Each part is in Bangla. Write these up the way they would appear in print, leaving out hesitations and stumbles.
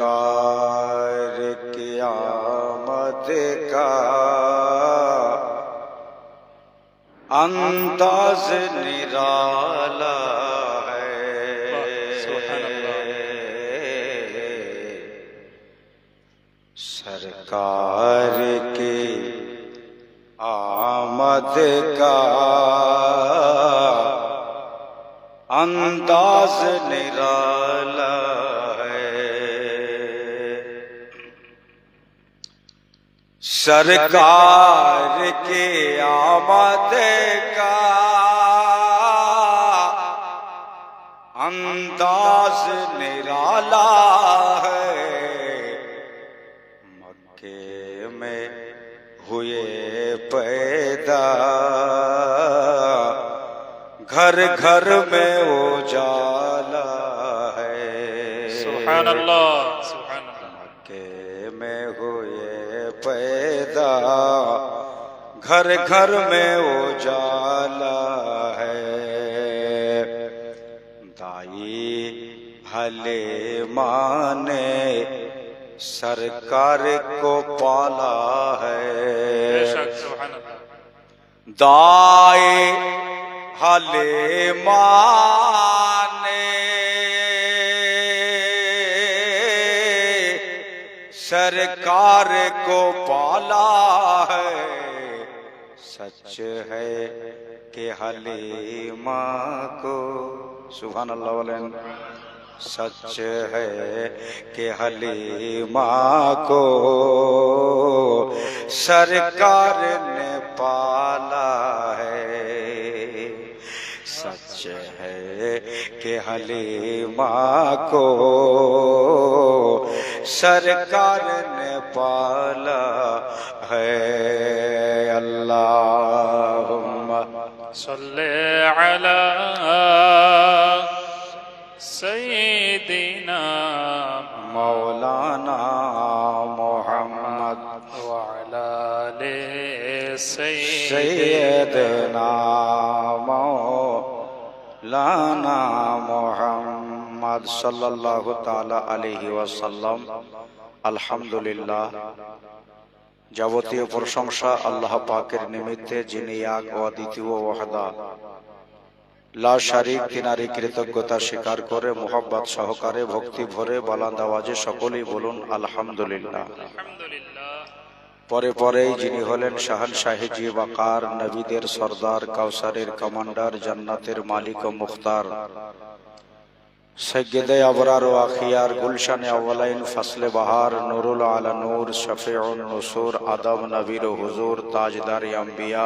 सरकार की आमद का अंदाज निराला है। सरकार की आमद का अंदाज निराला है। सरकार के आमद का अंदाज निराला है। मक्के में हुए पैदा घर घर में उजाला है। सुभान अल्लाह, सुभान अल्लाह। मक्के में हुए पैदा घर घर में उजाला है। दाई भले माने सरकार को पाला है। दाई भले माने सरकार को पाला है। सच है कि हलीमा को, सुभान अल्लाह वालेन, सच है कि हलीमा को सरकार ने पाला है। सच है कि हलीमा को सरकार ने पाला है। अल्लाहुम्मा सल्ले अला सय्यिदिना मौलाना मोहम्मद व अला आले सैयदना मौलाना मोहम्मद सल्लल्लाहु ताला अलैहि वसल्लम। अल्हम्दुलिल्लाह, যাবতীয় প্রশংসা আল্লাহ পাকের নিমিত্তে, যিনি এক ও দ্বিতীয় ওয়াহদা লা শারিক, তিনারই কৃতজ্ঞতা স্বীকার করে মুহাব্বত সহকারে ভক্তি ভরে বালান্দ আওয়াজে সকলেই বলুন আলহামদুলিল্লাহ। পরে পরেই যিনি হলেন শাহনশাহে জি ওয়াকার, নবীদের সরদার, কাউসারের কমান্ডার, জান্নাতের মালিক ও মুখতার, সৈয়দে আবরার ও আখিয়ার, গুলশানে আওয়ালাইন, ফসলে বাহার, নুরুল আলা নূর, শফিউন নুসুর, আদম নবীর হুজুর, তাজদার আম্বিয়া,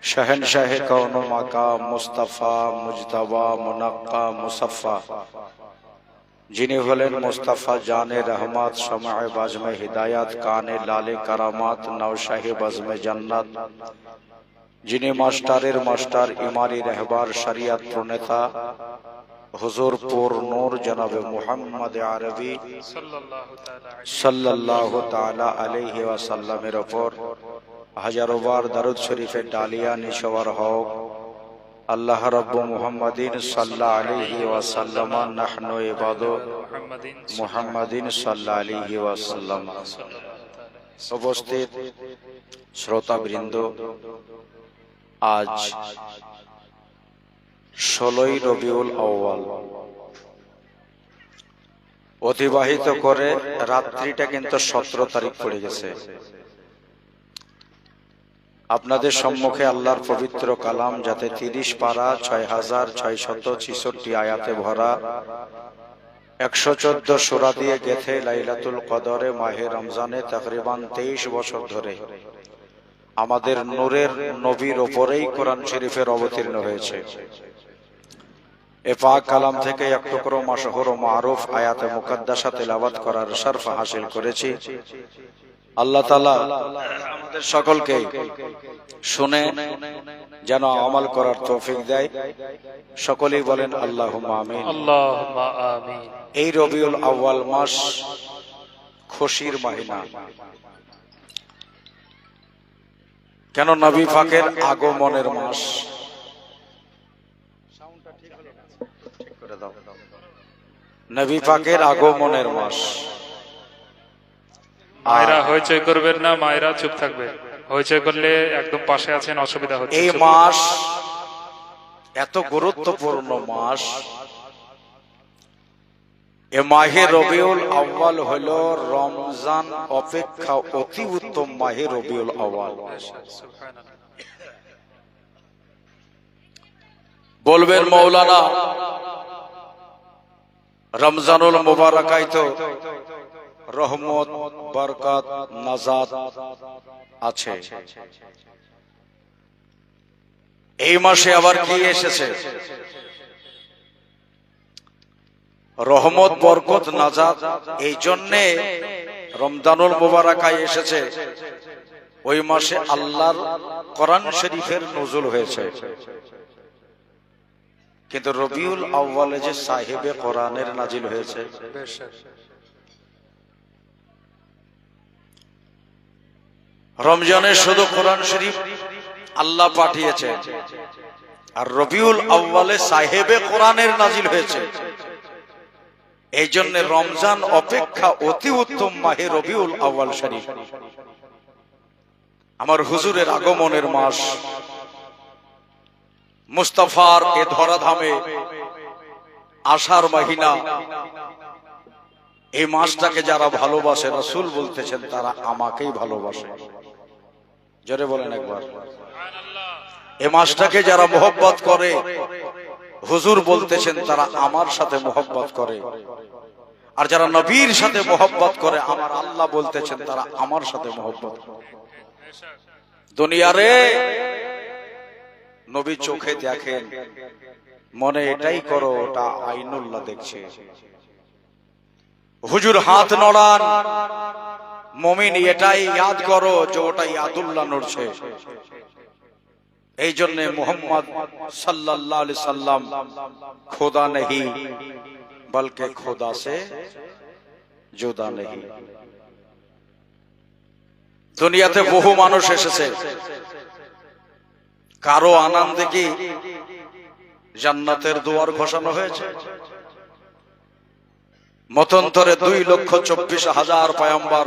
शहनशाह कौन माका, मुस्तफा मुजतबा मुनक्का मुसफ़ा, जिन्हें हलेन मुस्तफा जाने रहमत, शमाए बाज़मे हिदायत, काने लाले करामात, नौशाही बज़मे जन्नत, जिन्हें मास्टारेर मास्टार, इमारी रहबार, शरियत प्रणेता हुजूर पुर नूर जनाब मुहम्मद आरबी सल्लल्लाहु ताला अलैहि वसल्लमेर ओपर হাজারো বার দরুদ শরীফের ডালিয়া নিশওয়ার হোক। আল্লাহ রব্বু মুহাম্মাদিন সাল্লাল্লাহু আলাইহি ওয়াসাল্লাম, নাহনু ইবাদু মুহাম্মাদিন সাল্লাল্লাহু আলাইহি ওয়াসাল্লাম। উপস্থিত শ্রোতাবৃন্দ, আজ 16ই রবিউল আউয়াল অতিবাহিত করে রাত্রিটা কিন্তু 17 তারিখ পড়ে গেছে। আপনাদের সম্মুখে আল্লাহর পবিত্র কালাম, যাতে 30 পারা 6666 আয়াতে ভরা 114 সূরা দিয়ে গেথে লাইলাতুল কদরে মাহে রমজানে তাকরিবান 23 বছর ধরে আমাদের নূরের নবীর ওপরেই কোরআন শরীফের অবতীর্ণ হয়েছে। এ পাক কালাম থেকে এক টুকরো মাশহুর ও মারুফ আয়াতে মুকদ্দাসা তেলাওয়াত করার শরফ হাসিল করেছি। আল্লাহ তাআলা আমাদের সকলকে শুনে যেন আমল করার তৌফিক দেয়। সকলেই বলেন আল্লাহুম্মা আমিন, আল্লাহুম্মা আমিন। এই রবিউল আউয়াল মাস খুশির মাহিনা। কেন? নবী পাকের আগমনের মাস। নবী পাকের আগমনের মাস। মায়েরা হইচই করবেন না, মায়েরা চুপ থাকবে। হইচই করলে একদম পাশে আছেন, অসুবিধা হচ্ছে। এই চুপ। মাস এত গুরুত্বপূর্ণ মাস। এ মাহে রবিউল আউয়াল হলো রমজান অপেক্ষা অতি উত্তম মাহে রবিউল আউয়াল। সুবহানাল্লাহ। বলবেন মৌলানা রমজানুল মুবারাকায় তো রহমত, বরকত, নাজাত আছে, এই মাসে আবার কি এসেছে? রহমত, বরকত, নাজাত এই জন্যে রমজানুল মুবারাকায় এসেছে। ওই মাসে আল্লাহর কোরআন শরীফের নজুল হয়েছে। কিন্তু রবিউল আউয়ালে যে সাহেবে কোরআনের নাজিল হয়েছে, রমজানে শুধু কোরআন শরীফ আল্লাহ পাঠিয়েছে, আর রবিউল আউয়ালে সাহেবে কোরআনের নাজিল হয়েছে। এই জন্য রমজান অপেক্ষা অতি উত্তম মাহে রবিউল আউয়াল শরীফ। আমার হুজুরের আগমনের মাস, মুস্তাফার এ ধরাধামে আষাঢ় মাহিনা, এই মাসটাকে যারা ভালোবাসে, রাসূল বলতেছেন তারা আমাকেই ভালোবাসে। জোরে বলেন একবার। এই মাসটাকে যারা মোহব্বত করে, হুজুর বলতেছেন তারা আমার সাথে মোহব্বত করে। আর যারা নবীর সাথে মোহব্বত করে, আমার আল্লাহ বলতেছেন তারা আমার সাথে মোহব্বত করে। দুনিয়ারে নবী চোখে দেখেন, মনে এটাই করো ওটা আইনুল্লাহ দেখছে। হুজুর হাত নড়ান, মুমিন এটাই ইয়াদ করো যে ওটা ইয়াদুল্লাহ নড়ছে। এই জন্য মুহাম্মদ সাল্লাল্লাহু আলাইহি সাল্লাম খোদা नहीं बल्कि खुदा से जुदा नहीं। দুনিয়াতে বহু মানুষ এসেছে, কারো আনন্দে কি জান্নাতের দুয়ার ঘোষণা হয়েছে? মতান্তরে 2,24,000 পয়গম্বর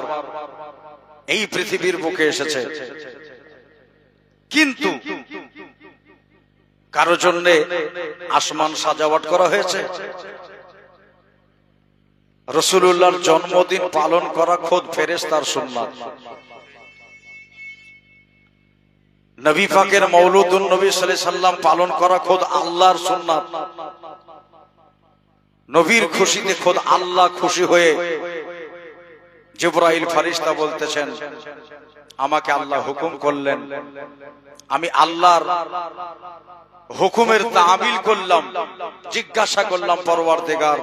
এই পৃথিবীর বুকে এসেছে, কিন্তু কারো জন্য আসমান সাজাওয়াট করা হয়েছে? রাসূলুল্লাহর জন্মদিন পালন করা খোদ ফেরেশতার সুন্নাত। নবী পাকের মওলুদুন নবী সাল্লাল্লাহু আলাইহি সাল্লাম পালন করা খোদ আল্লাহর সুন্নাত। নবীর খুশিতে খোদ আল্লাহ খুশি হয়ে জিবরাইল ফেরেশতা বলতেছেন, আমাকে আল্লাহ হুকুম করলেন, আমি আল্লাহর হুকুমের তামিল করলাম, জিজ্ঞাসা করলাম পরওয়ারদিগার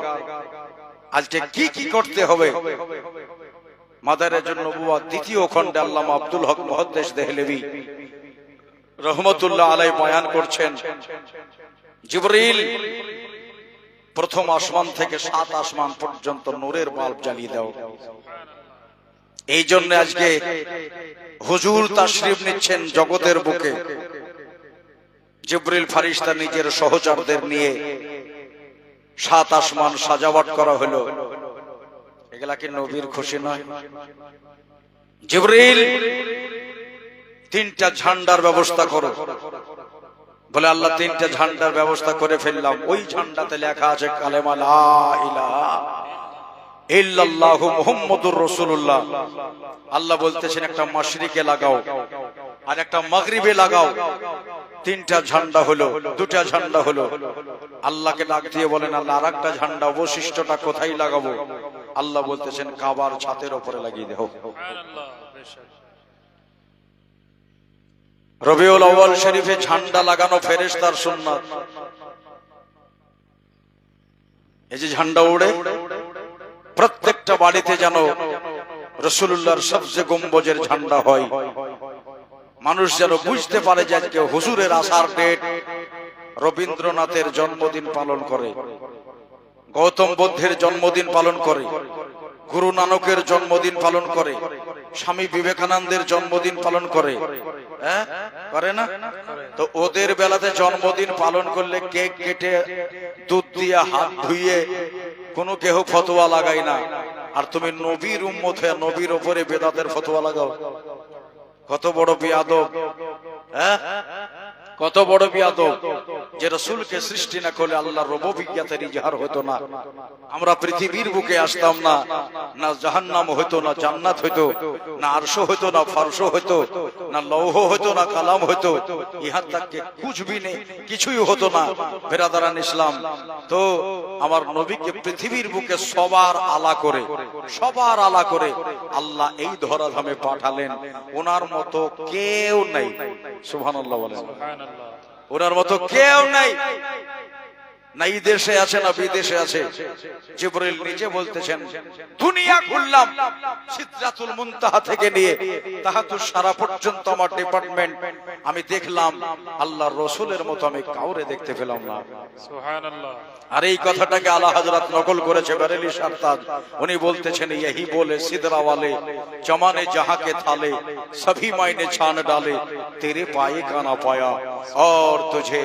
আজকে কি কি করতে হবে? মাদারেজুন নবুওয়াত দ্বিতীয় খণ্ডে আল্লামা আব্দুল হক মুহাদ্দিস দেহলভী রহমতুল্লাহ আলাইহি বয়ান করছেন, জিবরিল প্রথম আসমান থেকে 7 আসমান পর্যন্ত নূরের বাল্ব জ্বালিয়ে দাও। এই জন্য আজকে হুজুর তাশরিফ নিচ্ছেন জগতের বুকে। জিবরিল ফেরেশতা নিজের সহচরদের নিয়ে 7 আসমান সাজাওয়াট করা হলো। এগুলা কি নবীর খুশি নয়? জিবরিল 3টা ঝান্ডার ব্যবস্থা করো বলে, আল্লাহ 3টা ঝান্ডার ব্যবস্থা করে ফেললাম। ওই ঝান্ডাতে লেখা আছে কালেমা লা ইলাহা ইল্লাল্লাহু মুহাম্মাদুর রাসূলুল্লাহ। আল্লাহ বলতেছেন একটা মাশরিকে লাগাও আর একটা মাগরিবে লাগাও। 3টা ঝান্ডা হলো, 2টা ঝান্ডা হলো। আল্লাহকে ডাক দিয়ে বলেন, আল্লাহ আরেকটা ঝান্ডা অবশিষ্টটা কোথায় লাগাবো? আল্লাহ বলতেছেন কাবার ছাদের উপরে লাগিয়ে দাও। সুবহানাল্লাহ। বেশক। রবিউল আউয়াল শরীফে ঝান্ডা লাগানো ফেরেশতার সুন্নাত। এই যে ঝান্ডা উড়ে, প্রত্যেকটা বাড়িতে যেন রাসূলুল্লাহর সবচেয়ে গম্বুজের ঝান্ডা হয়। মানুষ যেন বুঝতে পারে যে আজকে হুজুরের আসার ডেট, রবীন্দ্রনাথের জন্মদিন পালন করে, গৌতম বুদ্ধের জন্মদিন পালন করে, গুরু নানকের জন্মদিন পালন করে, স্বামী বিবেকানন্দের জন্মদিন পালন করে, হ্যাঁ করে না? তো ওদের বেলাতে জন্মদিন পালন করলে কেক কেটে দুধ দিয়ে হাত ধুইয়ে কোনো কেহ ফতোয়া লাগাই না, আর তুমি নবীর উম্মত হয়ে নবীর উপরে বেদাতের ফতোয়া লাগাও। কত বড় বিয়াদব, হ্যাঁ কত বড় বিয়াদব, যে রাসূলকে সৃষ্টি না করলে আল্লাহর রুবুবিয়্যাতের ইজহার হতো না, আমরা পৃথিবীর বুকে আসতাম না, না জাহান্নাম হতো, না জান্নাত হতো, না আরশ হতো, না ফারশ হতো, না লৌহ হতো, না কালাম হতো, ইহা তাকে কুছ ভি নেই, কিছুই হতো না। বেরাদারান ইসলাম, তো আমার নবীকে পৃথিবীর বুকে সবার আলা করে, সবার আলা করে আল্লাহ এই ধরাধামে পাঠালেন। ওনার মতো কেউ নাই, সুবহানাল্লাহ বলেন, ওনার মতো কেউ নাই, না এই দেশে আছে না বিদেশে আছে। জিবরিল নিজে বলতেছেন, দুনিয়া ঘুরলাম সিদরাতুল মুনতাহা থেকে নিয়ে তাহাতুস সারা পর্যন্ত আমার ডিপার্টমেন্ট, আমি দেখলাম আল্লাহর রাসূলের মতো আমি কাউরে দেখতে পেলাম না। সুবহানাল্লাহ। আর এই কথাটাকে আলা হযরত নকল করেছে বেরেলি শারতাজ। উনি বলতেছেন, यही बोले सिदरा वाले जमाने जहां के थाले सभी मायने छान डाले तेरे पाए का ना पाया और तुझे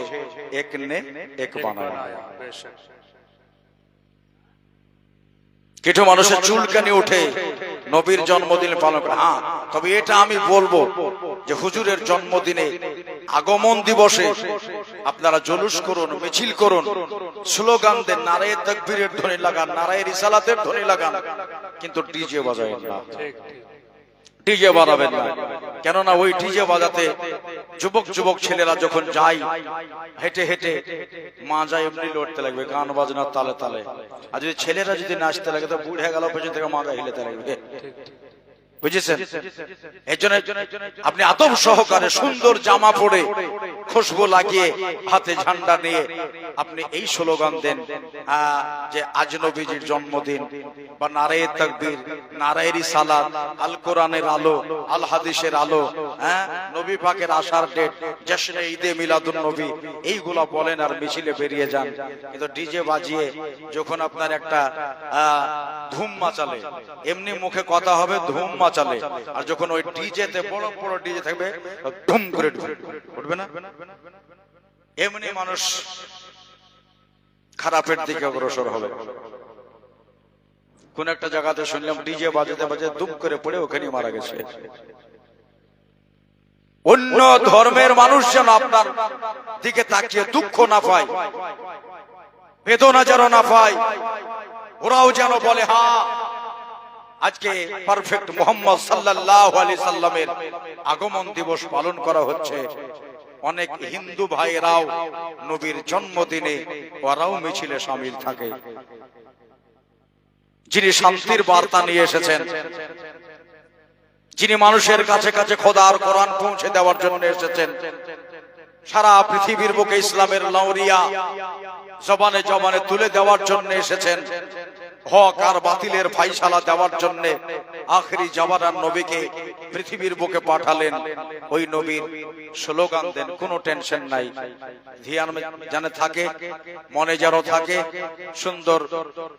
एक ने एक बनाया। কিছু মানুষের চুলকানি ওঠে নবীর জন্মদিন পালন করে। হ্যাঁ, তবে এটা আমি বলবো যে হুজুরের জন্মদিনে আগমন দিবসে আপনারা জুলুস করুন, মিছিল করুন, স্লোগান দেন, নারায়ে তাকবীরের ধ্বনি লাগান, নারায়ে রিসালাতের ধ্বনি লাগান, কিন্তু ডিজে বাজাবেন না, ডিজে বাজাবেন না। কেননা ওই ডিজে বাজাতে যুবক যুবক ছেলেরা যখন যায় হেঁটে হেঁটে, মা যায় এমনি লড়তে লাগবে গান বাজনার তালে তালে। আর যদি ছেলেরা যদি নাচতে লাগে তো বুড়ে গেল পেছন থেকে মা গায়ে হিলেতে লাগবে, বুঝেছেন? এর জন্য আপনি আদব সহকারে সুন্দর জামা পরে, খুশবু লাগিয়ে, হাতে ঝান্ডা নিয়ে আপনি এই স্লোগান দেন যে আজ নবীজির জন্মদিন, বা নারায়ে তাকবীর, নারায়ে রিসালাত, আল কোরআনের আলো, আল হাদিসের আলো, নবী পাকের আসার ডেট, জশ্নে ঈদে মিলাদুন নবী, এইগুলা বলেন আর মিছিলে বেরিয়ে যান। কিন্তু ডিজে বাজিয়ে যখন আপনার একটা ধুম মাচালে, এমনি মুখে কথা হবে ধুম মাচালে, আর যখন ওই ডিজেতে বড় বড় ডিজে থাকবে ধুম করে উঠবে না, এমনি মানুষ খারাপের দিকে অগ্রসর হবে। কোন একটা জায়গাতে শুনলাম ডিজে বাজাতে বাজাতে দুম করে পড়ে ওখানেই মারা গেছে। অন্য ধর্মের মানুষ যেন আপনার দিকে তাকিয়ে দুঃখ না পায়, বেদনা যেন না পায়, ওরাও যেন বলে হ্যাঁ আজকে পারফেক্ট মুহাম্মদ সাল্লাল্লাহু আলাইহি সাল্লামের আগমন দিবস পালন করা হচ্ছে। অনেক হিন্দু ভাইরাও নবীর জন্মদিনে ওরাও মিছিলে শামিল থাকে। যিনি শান্তির বার্তা নিয়ে এসেছেন, যিনি মানুষের কাছে কাছে খোদার কোরআন পৌঁছে দেওয়ার জন্য এসেছেন, সারা পৃথিবীর বুকে ইসলামের লাউরিয়া জবানে জবানে তুলে দেওয়ার জন্য এসেছেন, হক আর বাতিলের ফাইসালা দেওয়ার জন্য আখেরি জামানার নবীকে পৃথিবীর বুকে পাঠালেন। ওই নবীর স্লোগান দেন, কোনো টেনশন নাই, ধ্যান জানে থাকে, মনে যারও থাকে, সুন্দর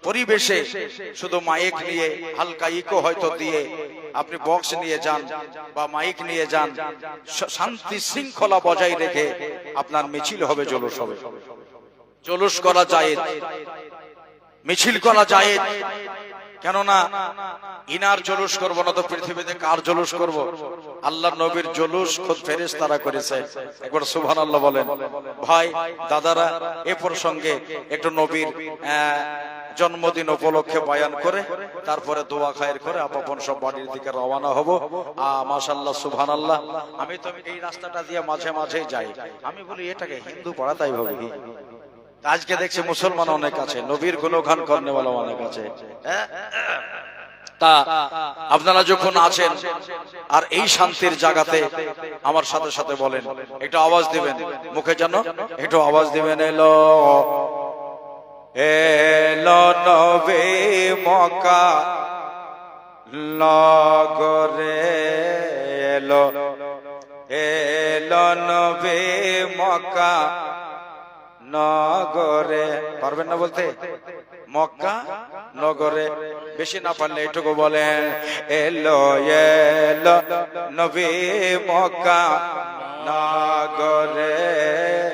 পরিবেশে শুধু মাইক নিয়ে হালকা ইকো হয়তো দিয়ে আপনি বক্স নিয়ে যান বা মাইক নিয়ে যান, শান্তি শৃঙ্খলা বজায় রেখে আপনার মিছিল হবে, জুলুস হবে। জুলুস করা জায়েজ, মিছিল করা জায়েজ, কেননা ইনার জুলুস করবো না তো পৃথিবীতে কার জুলুস করব? আল্লাহর নবীর জুলুস খুদ ফেরেশতারা করেছে। একবার সুবহানাল্লাহ বলেন। ভাই দাদারা, এ প্রসঙ্গে একটু নবীর জন্মদিন উপলক্ষে বয়ান করে তারপরে দোয়া খায়ের করে আপন সব বাড়ির দিকে রওনা হব। মাশাআল্লাহ সুবহানাল্লাহ। আমি তো এই রাস্তাটা দিয়ে মাঝে মাঝে যাই, আমি বলি এটাকে হিন্দু পাড়া, তাই ভাবি। আজকে দেখছি মুসলমান অনেক আছে, নবীর গুণগান করনেওয়ালা অনেক আছে। তা আপনারা যখন আছেন আর এই শান্তির জায়গাতে আমার সাথে সাথে বলেন, একটু আওয়াজ দিবেন, মুখে যেন একটু আওয়াজ দিবেন, এলো এলো নবী মক্কা নগরে, এলো এলো নবী মক্কা নগরে। পারবেন না বলতে? মক্কা নগরে। বেশি না পারলে এটুকু বলেন, এলো এলো নবী মক্কা নগরে,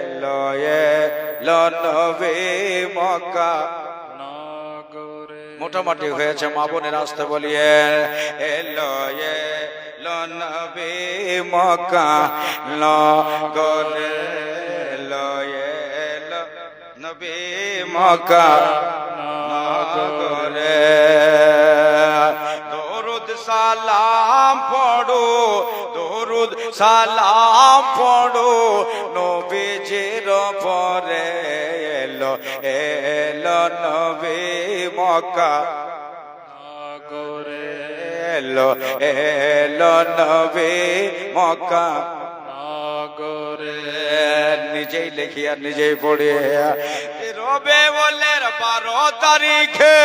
এলো এলো নবী মক্কা নগরে। মোটামুটি হয়েছে, মা বোনের আসতে বলিয়ে। এলো এলো নবী মক্কা নগরে, এলো এলো নবী মক্কা নগরে। দরুদ সালাম পড়ো, দরুদ সালাম পড়ো নবীজির পরে। এলো এলো নবী মক্কা নগরে, এলো এলো নবী মক্কা নগরে। নিজেই লিখি আর নিজেই পড়ি। রবিউলের 12 তারিখে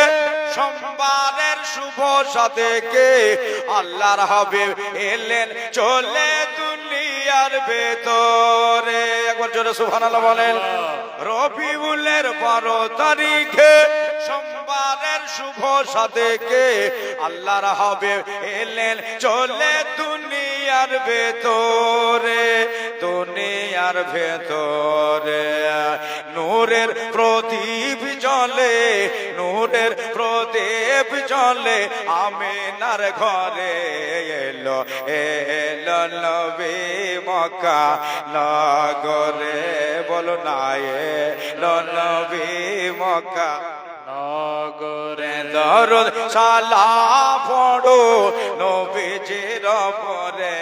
সোমবারের শুভ সাদেকে আল্লাহর হাবিব এলেন চলে দুনিয়ার ভেতরে। একবার জোরে সুবহানাল্লাহ বলেন। রবিউলের 12 তারিখে সোমবারের শুভ সাদেকে আল্লাহর হাবিব এলেন চলে দুনিয়ার ভেতরে, দুনিয়ার ভেতরে। নূরের প্রদীপ জ্বলে, নূরের প্রদীপ জ্বলে আমিনার ঘরে। এলো এলো নবী মক্কা নগরে, বলো না এলো নবী মক্কা নগরে। দরুদ সালাম পড়ো নবীজির পরে।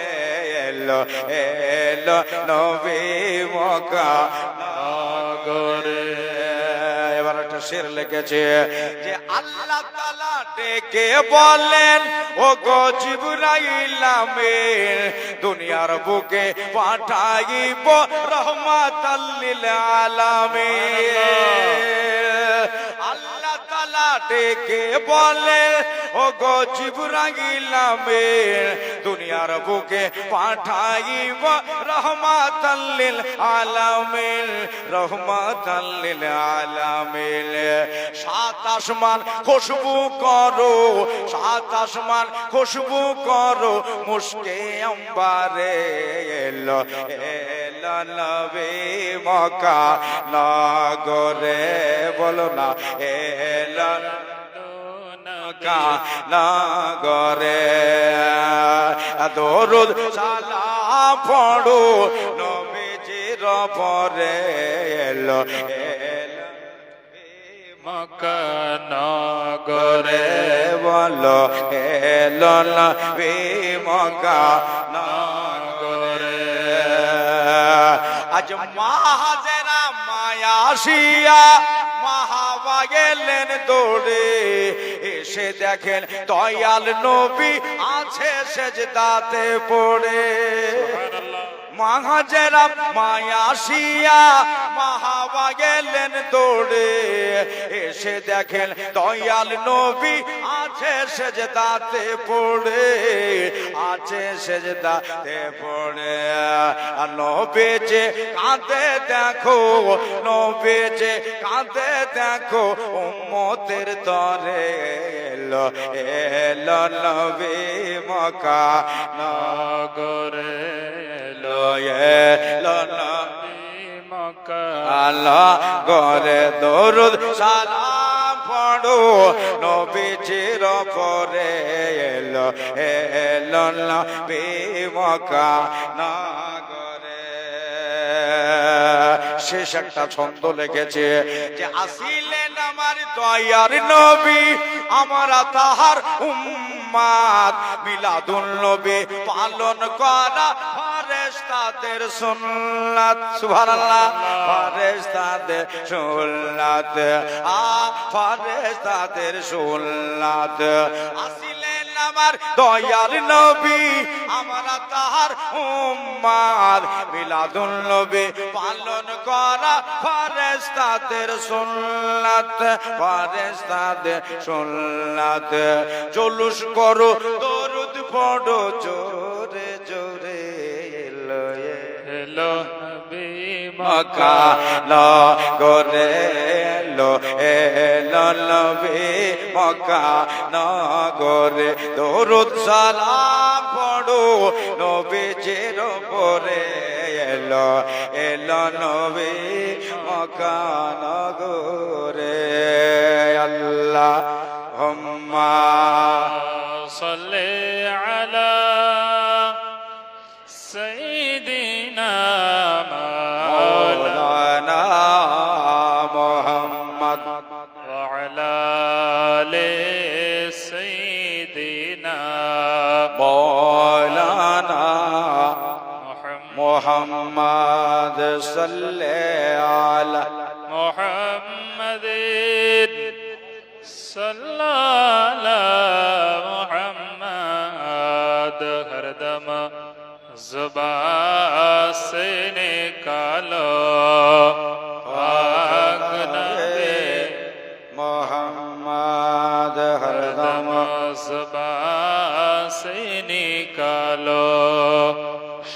এলো এলো নবী মক্কা নগরে। এবার একটা শের লিখেছে যে আল্লাহ তাআলা ডেকে বলেন, ও গো জিবরাইল আমিন দুনিয়ার বুকে পাঠাইব রহমাতাল লিল আলামিন। আল্লাহ তাআলা ডেকে বলে, ও গো জিবরাইল আমিন দুনিয়ার বুকে পাঠাইব রহমাতাল লিল আলামিন, রহমাতাল লিল আলামিন। সাত আসমান খুশবু করো, সাত আসমান খুশবু করো মুশকে আম্বারে। এলো এলো নবী মক্কা নগরে, বলো না এলো মক্কা নগরে। দরুদ সালাম পড়ো নবীজির পরে। এলো এলো মক্কা নগরে, বলো এলো নবী মক্কা নগরে। আজ মাহাজেরা মায়াসিয়া মাহাবা গেলেন দৌড়ে, এসে দেখেন দয়াল নবী আছে সেজদাতে পড়ে। মাহাজেরা মায়াসিয়া মাহাবা গেলেন দৌড়ে, এসে দেখেন দয়াল নবী আছে সেজদাতে পড়ে, আছে সেজদাতে পড়ে। আর নবী যে কাঁদে দেখো, নবী যে কাঁদে দেখো উম্মতের তরে। এলো এলো নবী মক্কা নগরে, এলো এলো নবী মক্কা নগরে। দরুদ সালাম পড়ো নবীজির পরে। এলো এলো নবী মক্কা নগরে। শেষ একটা ছন্দ লেগেছে যে আসিলেন আমার দয়ার নবী, আমরা তাহার উম্মাত মিলাদুন নবী পালন করা ফেরেশতাদের সুন্নাত। সুবহানাল্লাহ। ফেরেশতাদের সুন্নাত, ফেরেশতাদের সুন্নাত। আসিলেন আমার দয়ার নবী, আমরা তাহার উম্মাত মিলাদুন নবী পালন করা ফেরেশতাদের সুন্নাত, ফেরেশতাদের সুন্নাত। জুলুস করো দরুদ পড়ো জোরে জোরে। এলো এলো নবী মক্কা নগরে, এলো এলো নবী মক্কা নগরে। দরুদ সালাম পড়ো নবীজির পরে। এলো এলো নবী মক্কা নগরে। আল্লাহ صل على سيدنا مولانا محمد وعلى آل سيدنا مولانا محمد محمد صل على محمد صلى على محمد ہر دم زبان سے نکالو پاک نبی محمد ہر ہردم دم زبان سے نکالو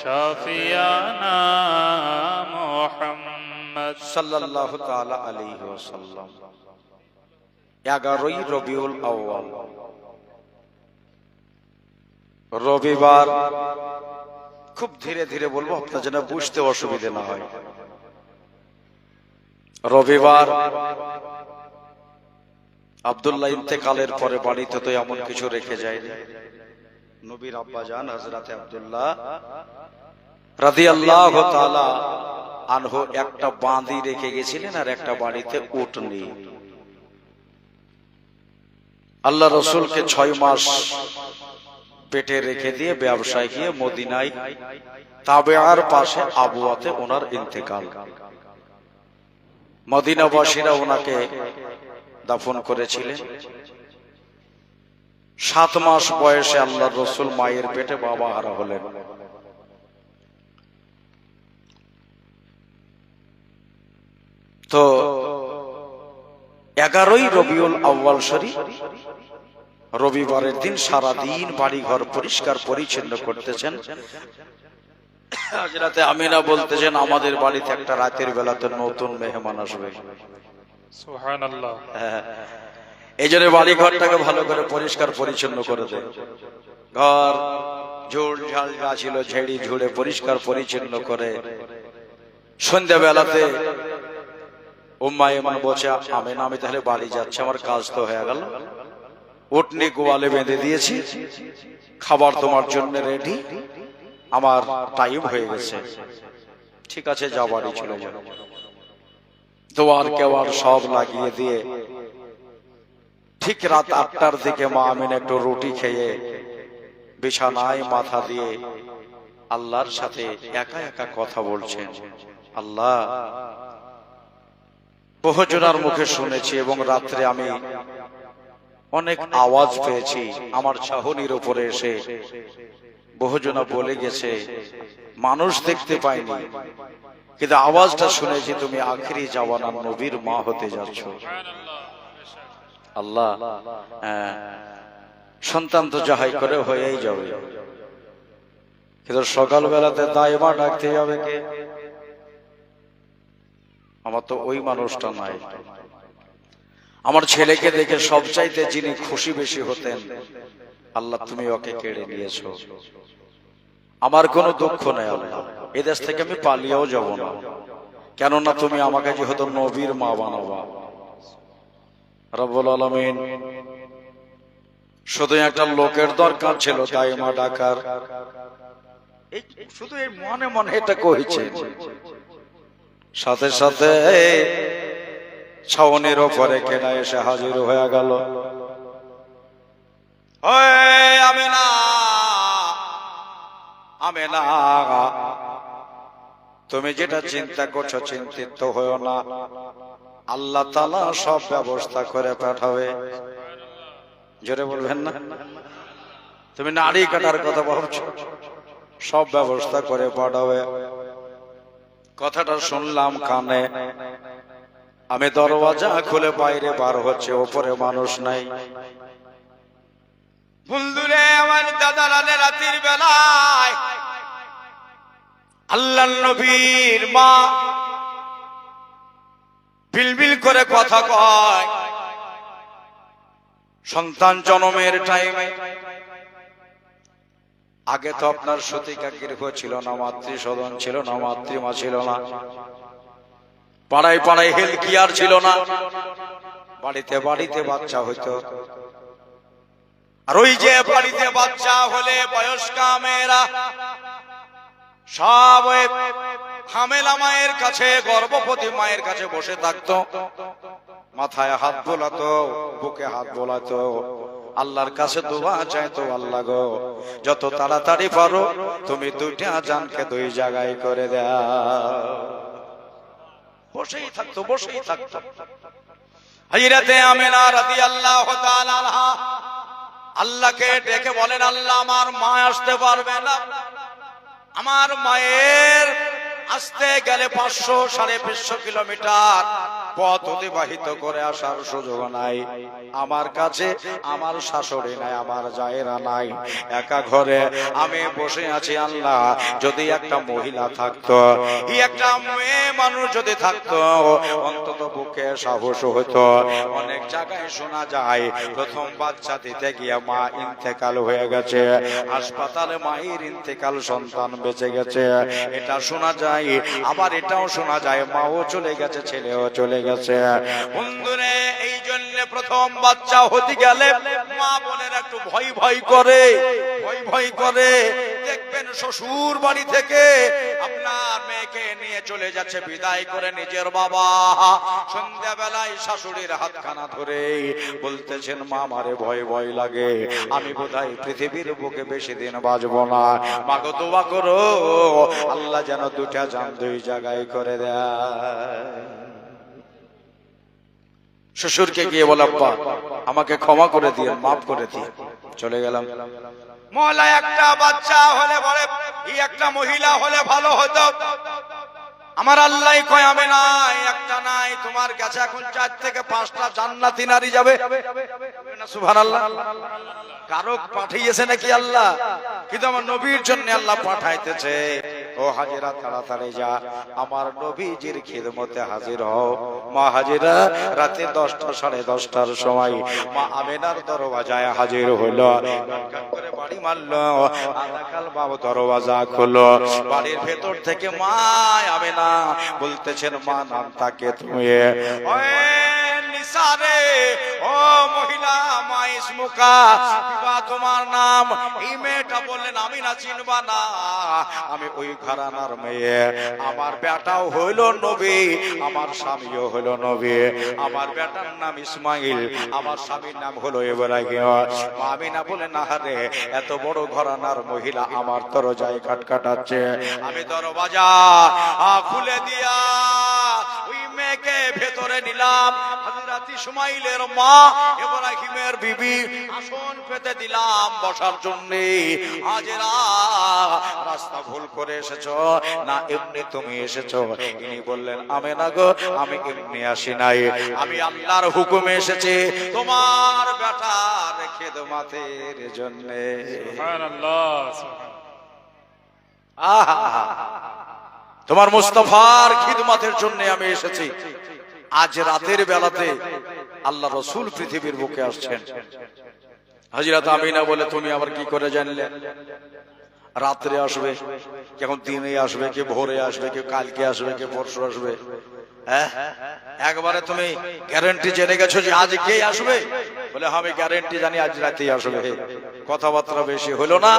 شافیانہ محمد সাল্লাল্লাহু তাআলা আলাইহি ওয়াসাল্লাম 11ই রবিউল আউয়াল রবিবার। খুব ধীরে ধীরে বলবো আপনার যেন বুঝতে অসুবিধা না হয়। রবিবার আব্দুল্লাহ ইন্তেকালের পরে বাড়িতে তো এমন কিছু রেখে যায় নবীর আব্বাজান হযরত আব্দুল্লাহ রাদিয়াল্লাহু তাআলা আনহু একটা বাঁধি রেখে গেছিলেন আর একটা বাড়িতে উট নিয়ে। আল্লাহ রসুলকে 6 মাস পেটে রেখে দিয়ে ব্যবসায় গিয়ে মদিনায় তাবেয়ার পাশে আবুয়াতে ওনার ইন্তেকাল। মদিনাবাসীরা ওনাকে দাফন করেছিলেন। 7 মাস বয়সে আল্লাহ রসুল মায়ের পেটে বাবা হারা হলেন। তো 11ই রবিউল আউয়াল শরীফ রবিবারের দিন সারাদিন বাড়িঘর পরিষ্কার পরিচ্ছন্ন করতেছেন। হযরতে আমিনা বলতেছেন আমাদের বাড়িতে একটা রাতের বেলাতে নতুন মেহমান আসবে। সুবহানাল্লাহ। এই জন্য বাড়ি ঘরটাকে ভালো করে পরিষ্কার পরিচ্ছন্ন করে দেয়। ঘর ঝুল ঝাল যা ছিল ঝেড়ি ঝুড়ে পরিষ্কার পরিচ্ছন্ন করে সন্ধ্যা বেলাতে উম্মা ইমান বলছে আমিনা আমি তাহলে বাড়ি যাচ্ছি, আমার কাজ তো হয়ে গেল। উটনি গোয়ালে বেঁধে দিয়েছি, খাবার তোমার জন্য রেডি, আমার টাইম হয়ে গেছে। ঠিক আছে যা বাড়ি চলে যাও। দোয়ার কেওয়ার সব লাগিয়ে দিয়ে ঠিক রাত 8টার দিকে মা আমিনা একটু রুটি খেয়ে বিছানায় মাথা দিয়ে আল্লাহর সাথে একা একা কথা বলছেন। আল্লাহ বহুজনার মুখে শুনেছি এবং রাত্রে আমি অনেক আওয়াজ পেয়েছি, আমার চাহনির উপরে এসে বহুজনা বলে গেছে মানুষ দেখতে পাইনি কিন্তু আওয়াজটা শুনেছি তুমি আখিরি জাওয়ানার নবীর মা হতে যাচ্ছ। আল্লাহ সন্তান তো যাহাই করে হয়েই যাবে, কিন্তু সকালবেলাতে দাইমা ডাকতে যাবে কে? আমার তো ওই মানুষটা নাই। আমার ছেলেকে দেখে সবচাইতে যিনি খুশি বেশি হতেন, আল্লাহ তুমি ওকে কেড়ে নিয়েছো। আমার কোনো দুঃখ নেই আল্লাহ, এদেশ থেকে আমি পালিয়েও যাব না, কেননা তুমি আমাকে যেহেতু নবীর মা বানাবা। রব্বুল আলামিন শুধু একটা লোকের দরকার ছিল দাইমা ডাকার, শুধু এই মনে মনে এটা কইছে, সাথে সাথে ছাউনির ওপরে কেনা এসে হাজির হয়ে গেল। আমিনা আমিনা তুমি যেটা চিন্তা করছো চিন্তিত হয়েও না, আল্লাহ তাআলা সব ব্যবস্থা করে পাঠাবে। জোরে বলবেন না? তুমি নারী কাটার কথা ভাবছো, সব ব্যবস্থা করে পাঠাবে। কথাটা শুনলাম কানে, আমি দরওয়াজা খুলে বাইরে বার হচ্ছে, ওপরে মানুষ নাই। বন্ধুরে আমার দাদারা রাতের বেলায় আল্লাহর নবীর মা বিলবিল করে কথা কয়। সন্তান জন্মের টাইমে আগে তো আপনার সতিকা গৃহ ছিল না, মাতৃ সদন ছিল না, মাতৃমা ছিল না, পাড়ায় পাড়ায় হেলথ কেয়ার ছিল না, বাড়িতে বাড়িতে বাচ্চা হইতো। আর ওই যে বাড়িতে বাচ্চা হলে বয়স্কা মেয়েরা সব ওই হামেলা মায়ের কাছে, গর্ভবতী মায়ের কাছে বসে থাকতো, মাথায় হাত বোলাতো, বুকে হাত বোলাতো, আল্লাহর কাছে দোয়া চাইতো, আল্লাহ গো যত তাড়াতাড়ি পারো তুমি দুইটা জানকে দুই জায়গায় করে দাও। বসেই থাকতো, বসেই থাকতো। হযরতে আমিনা রাদিয়াল্লাহু তাআলা আনহা আল্লাহকে ডেকে বলেন, আল্লাহ আমার মা আসতে পারবে না, আমার মায়ের আসতে গেলে 500-550 কিলোমিটার পথ অতিবাহিত করে আসার সুযোগ নাই, আমার কাছে আমার শাশুড়ি নাই, আমার জায়েরা নাই, একা ঘরে আমি বসে আছি। আল্লাহ যদি একটা মহিলা থাকতো, একটা মেয়ে মানুষ যদি থাকতো, অন্তত বুকে সাহস হতো। অনেক জায়গায় শোনা যায় প্রথম বাচ্চা দিতে গিয়ে মা ইন্তেকাল হয়ে গেছে, হাসপাতালে মায়ের ইন্তেকাল, সন্তান বেঁচে গেছে, এটা শোনা যায়। আবার এটাও শোনা যায় মাও চলে গেছে, ছেলেও চলে গেছে। বন্ধুরে এই জন্য প্রথম বাচ্চা হতে গেলে মা বোনের একটু ভয় ভয় করে, ভয় ভয় করে। দেখবেন শ্বশুর বাড়ি থেকে আপনার মেয়েকে নিয়ে চলে যাচ্ছে বিদায় করে নিজের বাবা, সন্ধ্যাবেলায় শাশুড়ির হাতখানা ধরে বলতেছেন মা আমারে ভয় ভয় লাগে, আমি বোধহয় পৃথিবীর বুকে বেশি দিন বাঁচবো না, মাগো দোয়া করো আল্লাহ যেন দুটা জান দুই জায়গায় করে দেয়। শ্বশুরকে গিয়ে বল আব্বা আমাকে ক্ষমা করে দিয়ে, মাফ করে দিয়ে চলে গেলাম। মহলা একটা বাচ্চা হলে বলে একটা মহিলা হলে ভালো হতো, আমার আল্লাহ কয় আমি নাই, একটা নাই, তোমার কাছে এখন 4 থেকে 5টা জান্নাতি নারী যাবে। সুবহানাল্লাহ। কারো পাঠিয়েছে নাকি আল্লাহ? কিন্তু আমার নবীর জন্য আল্লাহ পাঠাইতেছে। ও হাজেরা তাড়াতাড়ি যা, আমার নবীজির খিদমতে হাজির হও। মা হাজেরা রাতে 10টা 10:30টার সময় মা আমিনার দরওয়াজায় হাজির হলো, করে বাড়ি মারলো, আলাকাল বাবু দরওয়াজা খুললো, বাড়ির ভেতর থেকে মা আমিনা বলতেছেন মা নাম তাকে তুমি, ওই নিসারে ও মহিলা মা ইসমুকা, কিবা তোমার নাম? এই মেয়েটা বললেন আমি না চিনবা না, আমি ওই ঘরানার মেয়ে, আমার বেটাও হইল নবী, আমার স্বামীও হইল নবী, আমার বেটার নাম ইসমাইল, আমার স্বামীর নাম হলো ইব্রাহিম। আমি না বলে না রে এত বড় ঘরানার মহিলা আমার দরজায় খটখটাচ্ছে, আমি দরওয়াজা খুলে দিয়া ওই মেয়েকে ভেতরে নিলাম, হযরত ইসমাইলের মা ইব্রাহিমের বিবি আসন পেতে দিলাম বসার জন্য। হাজেরা রাস্তা ভুল করে এসেছো না এমনি তুমি এসেছো? ইনি বললেন আমেনা গো আমি এমনি আসি নাই, আমি আল্লাহর হুকুমে এসেছি তোমার বেটার খেদমতের জন্য। সুবহানাল্লাহ। আহা তোমার মুস্তাফার খিদমতের জন্য আমি এসেছি। আজ রাতের বেলাতে আল্লাহ রসুল পৃথিবীর বুকে আসছেন। হযরত আমিনা বলে তুমি আবার কি করে জানলে রাত্রে আসবে, এখন দিনে আসবে, কি ভোরে আসবে, কি কালকে আসবে, কি পরশু আসবে? হ্যাঁ একবারে তুমি গ্যারান্টি জেনে গেছো যে আজকেই আসবে? বলে আমি গ্যারান্টি জানি আজ রাতেই আসবে। কথাবার্তা বেশি হলো না,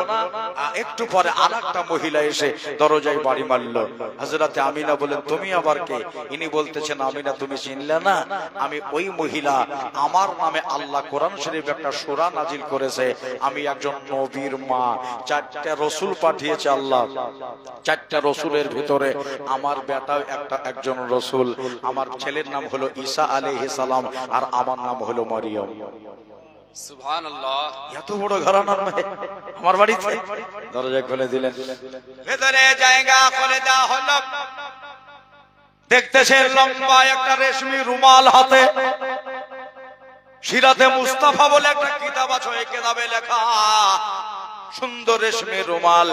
একটু পরে আরেকটা মহিলা এসে দরজায় বাড়ি মারল। হযরত আমিনা বলেন তুমি আবার কে? ইনি বলতেছেন আমিনা তুমি চিনলে না, আমি ওই মহিলা, আমার নামে আল্লাহ কোরআন শরীফ একটা সূরা নাজিল করেছে, আমি একজন নবীর মা, 4টা রসুল পাঠিয়েছে আল্লাহ, 4টা রসুলের ভিতরে আমার বেটাও একজন রসুল, আমার ছেলের নাম হলো ঈসা আলাইহিস সালাম আর আমার নাম হলো মারিয়াম। সুবহানাল্লাহ। এত বড় ঘরানার মেয়ে আমার বাড়িতে। দরজা খুলে দিলেন, ভেতরে জায়গা করে দেওয়া হলো। দেখতেছেন লম্বা একটা রেশমি রুমাল হাতে, সিরাতে মুস্তাফা বলে একটা কিতাব আছে, ওই কিতাবে লেখা সুন্দর রেশমি রুমাল,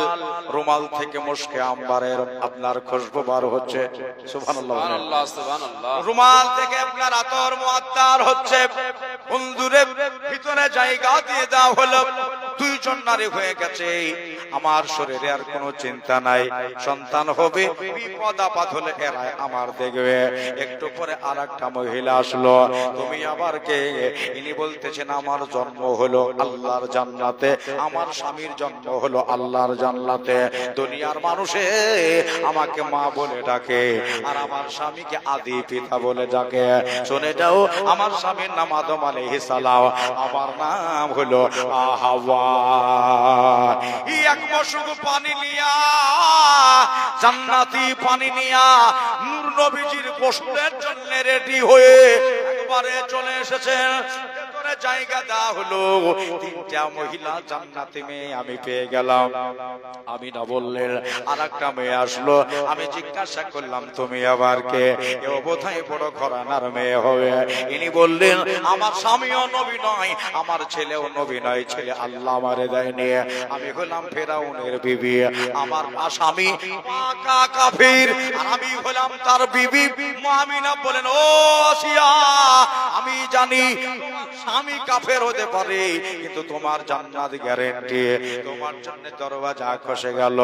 রুমাল থেকে মুশকে আম্বারের আপনার খুশবু বার হচ্ছে। সুবহানাল্লাহ সুবহানাল্লাহ সুবহানাল্লাহ। রুমাল থেকে আপনার আতর মুআত্তার হচ্ছে। বন্ধুরে ভিতরে জায়গা দিয়ে দেওয়া হলো। দুইজন নারী হয়ে গেছে, আমার শরীরে আর কোনো চিন্তা নাই, সন্তান হবে, বিপদ আপদ হলে এরা আমার দেখবে। একটু পরে আরেকটা মহিলা আসলো, তুমি আবার কে? ইনি বলতেছেন আমার জন্ম হলো আল্লাহর জান্নাতে, আমার স্বামীর জন্ম হলো আল্লাহর জান্নাতে। দুনিয়ার মানুষে আমাকে মা বলে ডাকে, আর আমার স্বামীকে আদি পিতা বলে ডাকে। শুনে যাও, আমার স্বামীর নাম আদম আলাইহিস সালাম, আমার নাম হলো হাওয়া। এক মশক পানি নিয়া, জান্নাতি পানি নিয়া, নূর নবীজির গোসলের জন্য রেডি হয়ে একবারে চলে এসেছেন। জায়গা দেওয়া হলো, তিনটা মহিলা জান্নাতি মেয়ে আমি পেয়ে গেলাম। আমি না বললেন, আর একটা মেয়ে আসলো, আমি জিজ্ঞাসা করলাম তুমি আবার কে? এও বোধহয় বড় ঘরানার মেয়ে হবে। ইনি বললেন আমার স্বামীও নবী নয়, আমার ছেলেও নবী নয়, ছেলে আল্লাহ আমারে দেয়নি। আমি হলাম ফেরাউনের বিবি, আমার স্বামী পাকা কাফির, আর আমি হলাম তার বিবি। মা আমিনা বলেন, ও আসিয়া, আমি জানি স্বামী কাফের হতে পারে, কিন্তু তোমার জান্নাত গ্যারান্টি। তোমার জন্য দরওয়াজা খসে গেল,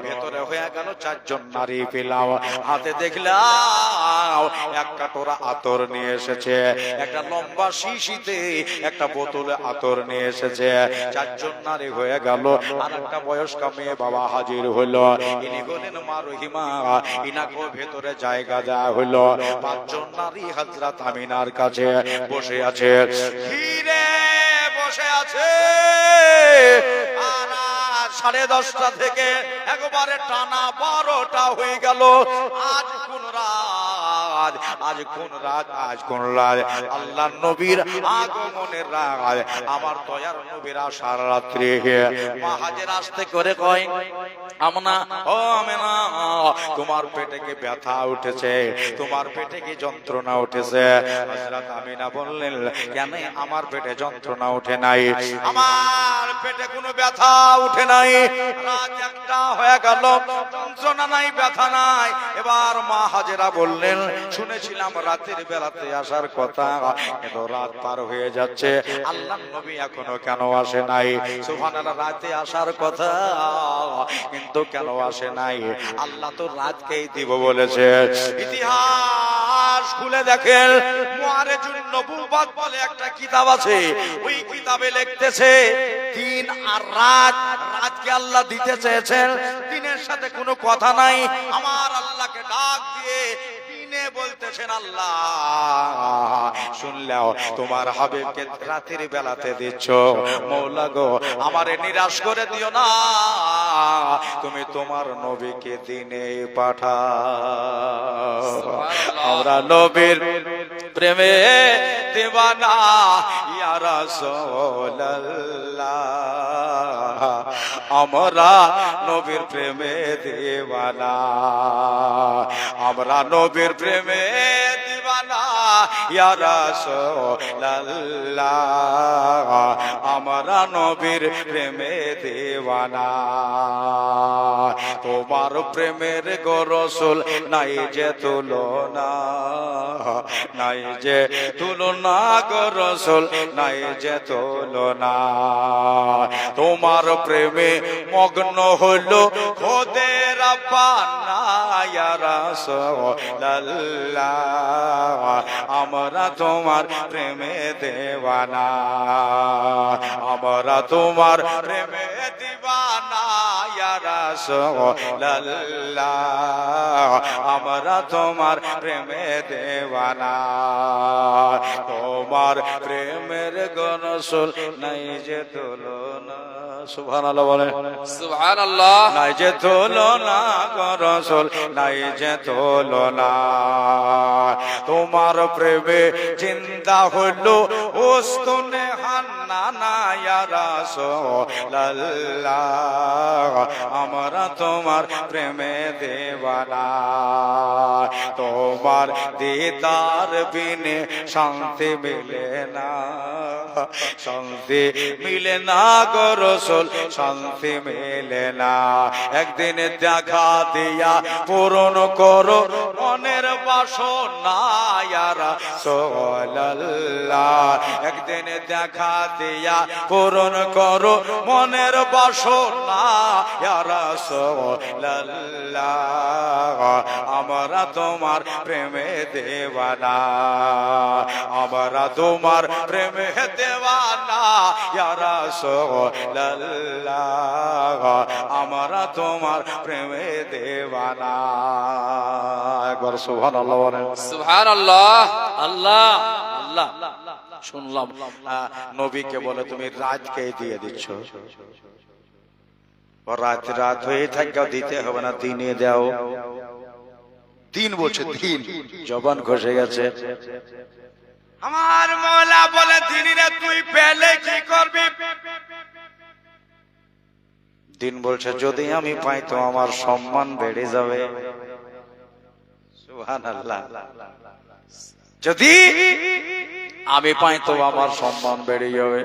ভেতরে হয়ে গেল চারজন নারী পেলাম। হাতে দেখলাম এক কাটোরা আতর নিয়ে এসেছে, একটা লম্বা শিশিতে একটা বোতলে আতর নিয়ে এসেছে। চারজন নারী হয়ে গেল, আর একটা বয়স্ক মেয়ে বাবা হাজির হইল। ইনি হলেন মা রহিমা, ইনাকে ভেতরে জায়গা দেওয়া হইল। পাঁচজন নারী হযরত আমিনার কাছে বসে আছে, ঘিরে বসে আছে। আর 10:30 থেকে একবারে টানা 12টা হয়ে গেল। আজ কোন রাত, আজ কোন রাত, আজ কোন রাত? আল্লাহর নবীর আগমনের রাত, আমার দয়ার নবীর আসার রাত্রি। মা হাজের আসতে করে কয়, আমনা, ও আমেনা, তোমার পেটে কি ব্যথা উঠেছে? তোমার পেটে কি যন্ত্রণা উঠেছে? হযরত আমিনা বললেন, কেন আমার পেটে যন্ত্রণা উঠে নাই, আমার পেটে কোনো ব্যথা উঠে নাই। রাত একটা হয়ে গেল, যন্ত্রণা নাই, ব্যথা নাই। এবার মা হাজেরা বললেন, শুনেছিলাম রাতের বেলাতে আসার কথা, কিন্তু রাত পার হয়ে যাচ্ছে, আল্লাহর নবী এখনো কেন আসে নাই? সুবহানাল্লাহ, রাতে আসার কথা, কিন্তু কেন আসে নাই? আল্লাহ তো রাতকেই দিব বলেছে। ইতিহাস খুলে দেখেন, মুআরিজুন নবুওয়াত বলে একটা কিতাব আছে, ওই কিতাবে লিখতেছে দিন আর রাত, রাতকে আল্লাহ দিতে চেয়েছেন, দিনের সাথে কোনো কথা নাই। আমার আল্লাহকে ডাক দিয়ে দিনে বলতেছেন, আল্লাহ শুনলেও তোমার হাবিবকে রাতের বেলাতে দিচ্ছ, মওলা গো আমারে নিরাশ করে দিও না, তুমি তোমার নবীকে দিনে পাঠাও। আমরা নবীর প্রেমে দিওয়ানা, ইয়া রাসূলুল্লাহ, আমরা নবীর প্রেমে দিওয়ানা, আমরা নবীর প্রেমে দিওয়ানা, ইয়া রাসূলুল্লাহ, আমরা নবীর প্রেমে দিওয়ানা। তোমার প্রেমের গো রাসূল নাই যে তুলনা, নাই যে তুলনা গো রাসূল, নাই যে তুলনা। তোমার প্রেমে মগ্ন হলো খোদে রাব্বানা, ইয়া রাসূলুল্লাহ, আমরা তোমার প্রেমে দেওয়ানা, আমরা তোমার প্রেমে দিওয়ানা, ইয়া রাসূলুল্লাহ, আমরা তোমার প্রেমে দেওয়ানা। তোমার প্রেমের গো রাসূল নাই যে তুলনা, সুবহানাল্লাহ বলে, সুবহানাল্লাহ, নাই যে তুলনা গো রাসূল, নাই যে তুলনা। তোমার প্রেমে জিন্দা হলো উস্তুনে হান্নানা, ইয়া রাসূলুল্লাহ, আমরা তোমার প্রেমে দেওয়ানা। তোমার দিদার বিনে শান্তি মিলে না, শান্তি মিলে না গো রাসূল, শান্তি মিলে না। একদিন দেখা দিয়া পূরণ করো মনের বাসনা, ইয়া রাসূলুল্লাহ, একদিন দেখা দিয়া পূরণ করো মনের বাসনা ইয়া রাসূলুল্লাহ আমরা তোমার প্রেমে দেওয়ানা আমরা তোমার প্রেমে দেওয়ানা ইয়া রাসূলুল্লাহ আমরা তোমার প্রেমে দেওয়ানা একবার সুবহানাল্লাহ বলেন সুবহানাল্লাহ। আল্লাহ আল্লাহ শুনলাম নবীকে বলে তুমি রাতকে দিয়ে দিচ্ছ রাত রাত হয়ে থাকা দিতে হবে না দিনে দাও দিন বলছে দিন জবান ঘষে গেছে আমার মওলা বলে দিনে তুই পেলে কি করবি দিন বলছে যদি আমি পাই তো আমার সম্মান বেড়ে যাবে সুবহানাল্লাহ যদি আমি পাই তো আমার সম্মান বেড়ে যাবে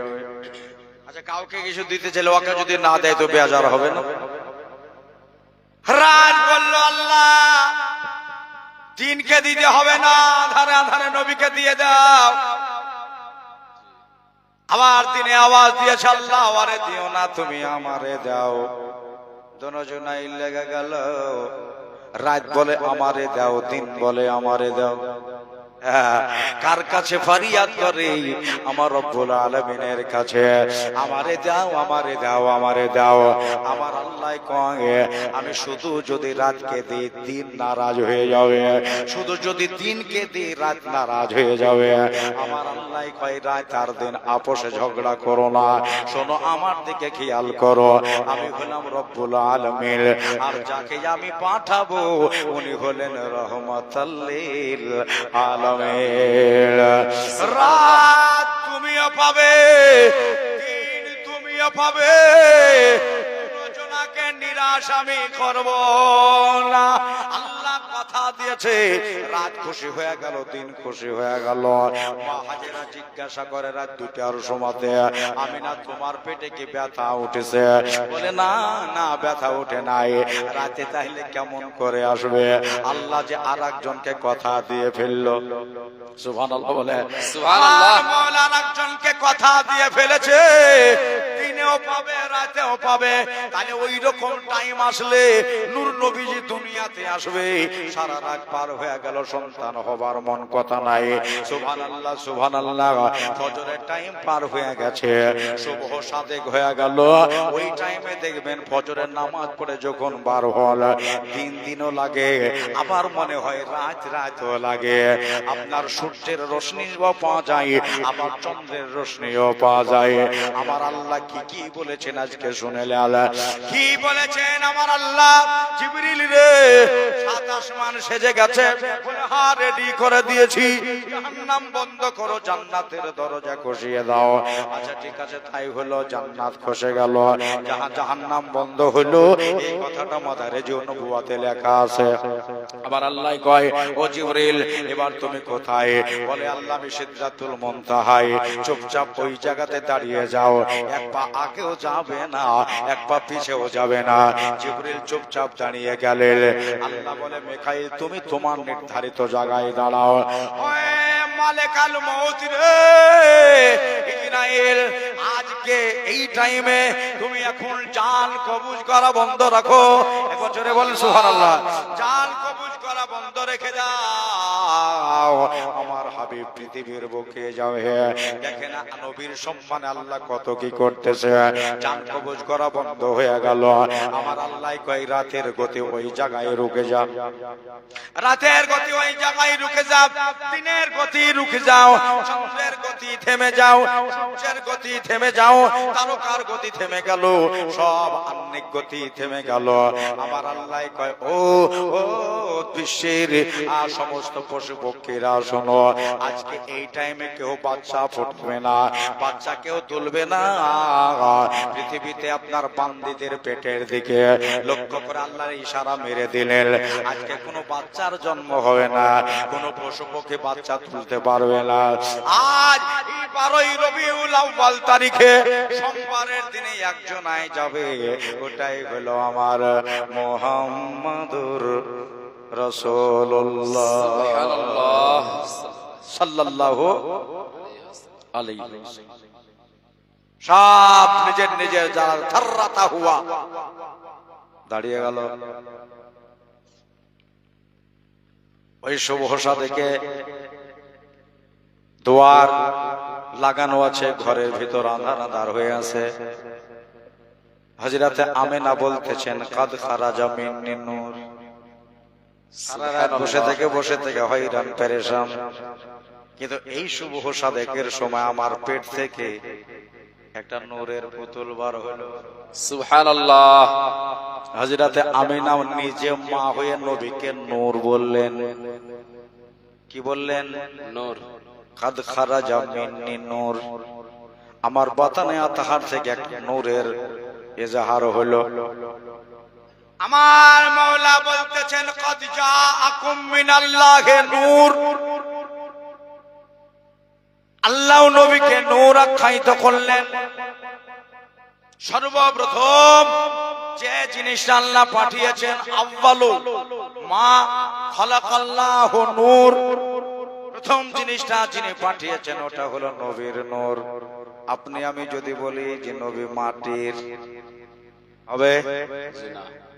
আচ্ছা কাউকে কিছু দিতে চাইলে ওকে যদি না দেয় তো বেজার হবে না রাত বলল আল্লাহ দিনকে দিতে হবে না আধারে আধারে নবীকে দিয়ে দাও আবার দিনে আওয়াজ দিয়েছে আল্লাহ আমারে দিও না তুমি আমারে দাও দুজনাই লেগে গেল রাত বলে আমারে দাও দিন বলে আমারে দাও কার কাছে ফরিয়াদ করে আমার রব্বুল আলামিনের কাছে আমারে দাও আমারে দাও আমারে দাও আমার আল্লাহ কয়ে আমি শুধু যদি রাতকে দিই দিন নারাজ হয়ে যাবে শুধু যদি দিনকে দিই রাত নারাজ হয়ে যাবে আমার আল্লাহ কয় রাত আর দিন আপোষে ঝগড়া করো না শোনো আমার দিকে খেয়াল করো আমি হলাম রব্বুল আলামিন আর যাকে আমি পাঠাবো উনি হলেন রহমাতাল লিল আলামিন রাত তুমিও পাবে দিন তুমিও পাবে দুজনাকে নিরাশ আমি করব না আল্লাহ কথা দিয়েছে রাত খুশি হয়ে গেল দিন খুশি হয়ে গেল মা হাজেরা জিজ্ঞাসা করে রাত দুটার সময়তে আমিনা তোমার পেটে কি ব্যথা উঠেছে বলে না না ব্যথা উঠে নাই রাতে তাহলে কেমন করে আসবে আল্লাহ যে আরেকজনকে কথা দিয়ে ফেললো সুবহানাল্লাহ বলে সুবহানাল্লাহ। মাওলা আরেকজনকে কথা দিয়ে ফেলেছে দিনেও পাবে রাতেও পাবে তাহলে ওই রকম টাইম আসলে নূর নবীজি দুনিয়াতে আসবে সারা রাত পার হয়ে গেল সন্তান হবার মন কথা নাই সুবহানাল্লাহ সুবহানাল্লাহ ফজরের টাইম পার হয়ে গেছে সুবহ সাদেক হয়ে গেল ওই টাইমে দেখবেন ফজরের নামাজ পড়ে যখন বার হল দিনও লাগে আবার মনে হয় রাত রাতও লাগে আপনার সূর্যের রশ্মিও পাওয়া যায় আবার চন্দ্রের রশ্মিও পাওয়া যায় আমার আল্লাহ কি কি বলেছেন আজকে শুনেলে আল্লাহ কি বলেছেন আমার আল্লাহ জিবরিল রে সাত আসমান সেজে গেছে বলে হ্যাঁ রেডি করে দিয়েছি জাহান্নাম বন্ধ করো জান্নাতের দরজা খসিয়ে দাও আচ্ছা ঠিক আছে তাই হলো জান্নাত খসে গেল জাহান্নাম বন্ধ হলো এই কথাটা মাদারে যে নবুয়াতে লেখা আছে আবার আল্লাহ কয় ও জিবরিল এবার তুমি কোথায় বলে আল্লাহ আমি সিদরাতুল মুনতাহায় চুপচাপ ওই জায়গাতে দাঁড়িয়ে যাও এক পা আগেও যাবে না এক পা পিছেও যাবে না জিবরিল চুপচাপ দাঁড়িয়ে গেলেন আল্লাহ বলে মিকাইল তুমি তোমার নির্ধারিত জায়গায় দাঁড়াও ওয়ে মালিকাল মউত রে ইসরাইল আজকে এই টাইমে তুমি এখন জান কবজ করা বন্ধ রাখো একবার জোরে বলেন সুবহানাল্লাহ জান কবজ করা বন্ধ রেখে দাও আমার হাবিব পৃথিবীর বুকে যাবে দেখেন নবীর সম্মানে আল্লাহ কত কি করতেছে জান কবজ করা বন্ধ হয়ে গেল আমার আল্লাহ কয় রাতের গতি ওই জায়গায় রুকে যা রাতের গতি ওই জায়গায় রুকে যা দিনের গতি রুকে যাও চন্দ্রের গতি থেমে যাও সূর্যের গতি থেমে যাও তারকার গতি থেমে গেল সব আহ্নিক গতি থেমে গেল আমার আল্লাহ কয় ও ও বিশ্বের সমস্ত পশু পক্ষীরা শোনো আজকে এই টাইমে কেউ বাচ্চা ফুটবে না বাচ্চা কেউ তুলবে না পৃথিবীতে আপনার বান্দীদের পেটের দিকে লক্ষ্য করে আল্লাহর ইশারা মেরে দিলেন আজকে কোনো বাচ্চার জন্ম হবে না কোনো পশু পক্ষী বাচ্চা তুলতে পারবে না আজ 12ই রবিউল আউয়াল তারিখে সোমবারের দিনে একজন আয় যাবে ওটাই হলো আমার মুহাম্মাদুর রাসূলুল্লাহ সুবহানাল্লাহ। সাল্লাল্লাহু আলাইহি ওয়াসাল্লাম সব নিজের নিজের যারা থাররাতা হুয়া দাঁড়িয়ে গেল। ওই শুভসা থেকে দুয়ার লাগানো আছে, ঘরের ভিতর আঁধার আঁধার হয়ে আছে। হযরতে আমেনা বলতেছেন কাদ খারাজা মিন্নি নূর। সারা রাত বসে থেকে হয়রান পেরেশান, কিন্তু এই শুভ সাদেকের সময় আমার পেট থেকে একটা নূরের পুতুল বার হলো। সুবহানাল্লাহ। হযরতে আমিনা নিজে মা হয়ে নবীকে নূর বললেন। কি বললেন? নূর। কাদ খারাজা মিন্নি নূর, আমার বাতানে আতাহার থেকে একটা নূরের এজাহার হলো। আমার মাওলা বলতেছেন কাদ জাআকুম মিনাল্লাহি নূর। আল্লাহ নবীকে নূর আখ্যায়িত করলেন। সর্বপ্রথম যে জিনিসটা আল্লাহ পাঠিয়েছেন, আউয়ালু মা খালাকাল্লাহু নূর, প্রথম জিনিসটা যিনি পাঠিয়েছেন ওটা হলো নবীর নূর। আপনি আমি যদি বলি যে নবী মাটির হবে,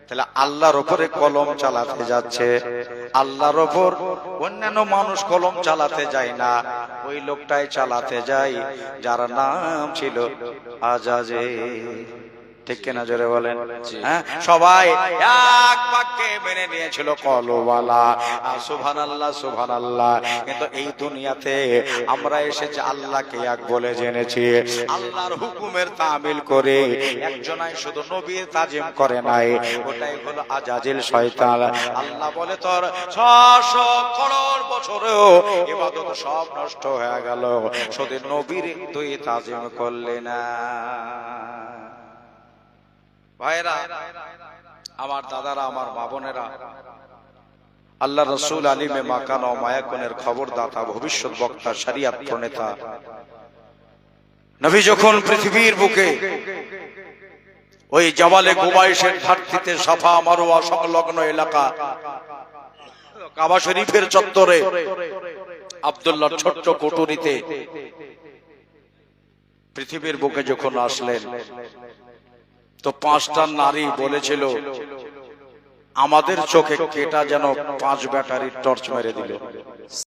তাহলে আল্লাহর উপরে কলম চালাতে যাচ্ছে, আল্লাহর উপর অন্যান্য মানুষ কলম চালাতে যায় না, ওই লোকটাই চালাতে যায় যার নাম ছিল আজাজিল। ঠিক কিনা জোরে বলেন? হ্যাঁ, সবাই এক বাক্যে মেনে নিয়েছিল কলওয়ালা সুবহানাল্লাহ সুবহানাল্লাহ। কিন্তু এই দুনিয়াতে আমরা এসেছি আল্লাহকে এক বলে জেনেছি, আল্লাহর হুকুমের তামিল করে একজনাই শুধু নবীর তাজিম করে নাই, ওটাই হলো আজাজিল শয়তান। আল্লাহ বলে তোর 600 করোড় বছরেও ইবাদত সব নষ্ট হয়ে গেল, শুধু নবীর তুই তাজিম করলি না। ভাইরা আমার, দাদারা আমার, মা বোনেরা, আল্লাহ রাসূল আলিমে মাকান ও মায়াকুনের খবরদাতা, ভবিষ্যৎ বক্তা, শরীয়ত প্রণেতা নবী যখন পৃথিবীর বুকে ওই জাবালে কুবাইশের ধরতিতে সাফা মারওয়া সংলগ্ন এলাকা কাবা শরীফের চত্বরে আব্দুল্লাহর ছোট্ট কুটুরিতে পৃথিবীর বুকে যখন আসলেন, তো 5টা নারী বলেছিল আমাদের চোখে কেটা যেন 5 ব্যাটারির টর্চ মেরে দিল।